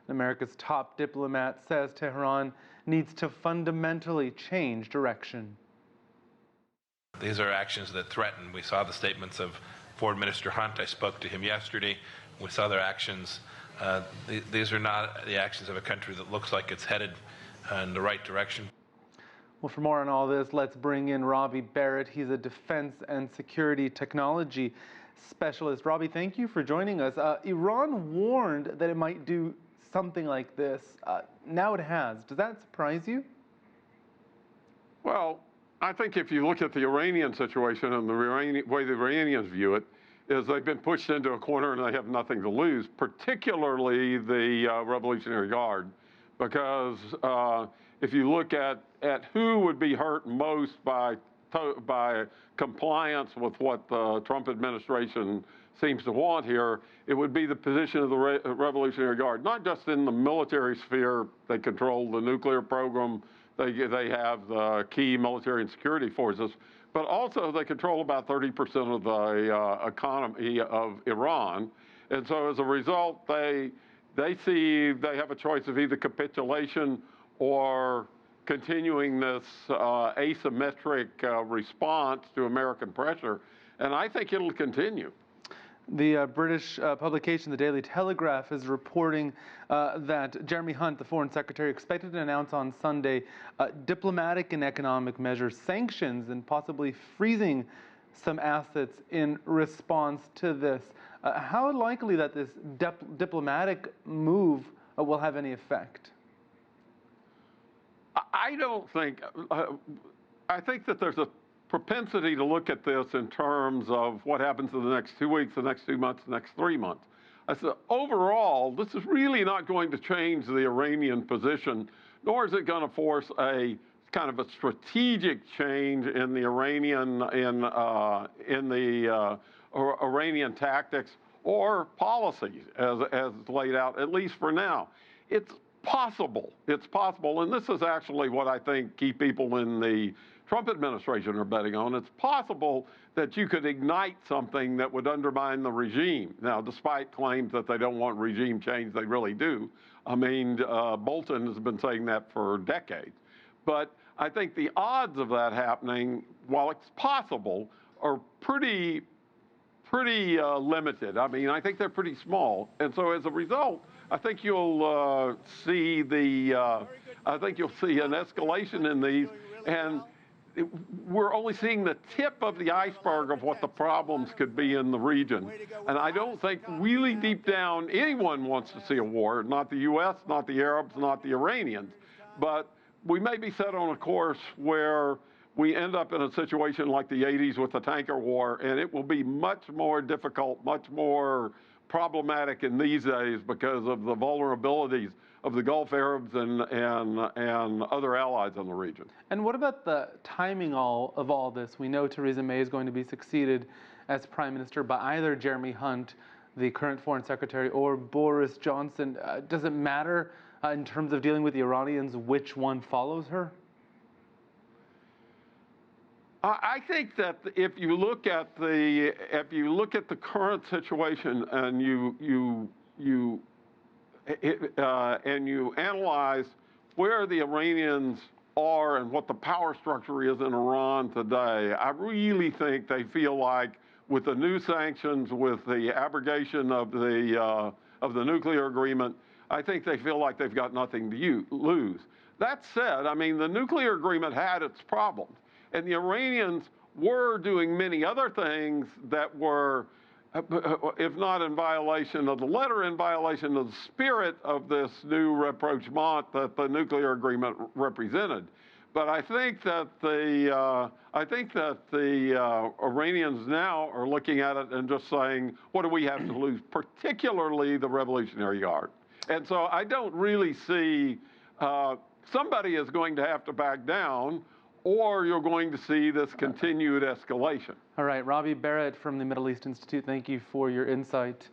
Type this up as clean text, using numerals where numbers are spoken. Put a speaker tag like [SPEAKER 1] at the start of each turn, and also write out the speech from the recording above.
[SPEAKER 1] America's top diplomat says Tehran needs to fundamentally change direction.
[SPEAKER 2] These are actions that threaten. We saw the statements of Foreign Minister Hunt. I spoke to him yesterday. We saw their actions. These are not the actions of a country that looks like it's headed in the right direction.
[SPEAKER 1] Well, for more on all this, let's bring in Roby Barrett. He's a defense and security technology specialist. Roby, thank you for joining us. Iran warned that it might do something like this. Now it has. Does that surprise you?
[SPEAKER 3] Well, I think if you look at the Iranian situation and the way the Iranians view it, is they've been pushed into a corner and they have nothing to lose, particularly the Revolutionary Guard, because if you look at who would be hurt most by compliance with what the Trump administration seems to want here, it would be the position of the Revolutionary Guard, not just in the military sphere. They control the nuclear program, they have the key military and security forces, but also they control about 30% of the economy of Iran. And so as a result, they see they have a choice of either capitulation or continuing this asymmetric response to American pressure. And I think it'll continue.
[SPEAKER 1] The British publication, the Daily Telegraph, is reporting that Jeremy Hunt, the Foreign Secretary, expected to announce on Sunday diplomatic and economic measures, sanctions, and possibly freezing some assets in response to this. How likely that this diplomatic move will have any effect?
[SPEAKER 3] I don't think, I think that there's a propensity to look at this in terms of what happens in the next 2 weeks, the next 2 months, the next 3 months. I said, overall, this is really not going to change the Iranian position, nor is it going to force a kind of a strategic change in the Iranian Iranian tactics or policies as laid out, at least for now. It's possible, and this is actually what I think key people in the Trump administration are betting on. It's possible that you could ignite something that would undermine the regime. Now, despite claims that they don't want regime change, they really do. I mean, Bolton has been saying that for decades. But I think the odds of that happening, while it's possible, are pretty limited. I mean, I think they're pretty small. And so as a result, I think you'll see an escalation in these, and we're only seeing the tip of the iceberg of what the problems could be in the region. And I don't think really deep down anyone wants to see a war, not the U.S., not the Arabs, not the Iranians. But we may be set on a course where we end up in a situation like the 80s with the tanker war, and it will be much more difficult, much more problematic in these days because of the vulnerabilities of the Gulf Arabs and other allies in the region.
[SPEAKER 1] And what about the timing of all this? We know Theresa May is going to be succeeded as Prime Minister by either Jeremy Hunt, the current Foreign Secretary, or Boris Johnson. Does it matter in terms of dealing with the Iranians which one follows her?
[SPEAKER 3] I think that if you look at the current situation and you analyze where the Iranians are and what the power structure is in Iran today, I really think they feel like with the new sanctions, with the abrogation of the nuclear agreement, I think they feel like they've got nothing to lose. That said, I mean, the nuclear agreement had its problems. And the Iranians were doing many other things that were, if not in violation of the letter, in violation of the spirit of this new rapprochement that the nuclear agreement represented. But I think that the Iranians now are looking at it and just saying, what do we have to lose, particularly the Revolutionary Guard? And so I don't really see somebody is going to have to back down, or you're going to see this continued escalation.
[SPEAKER 1] All right, Roby Barrett from the Middle East Institute, thank you for your insight.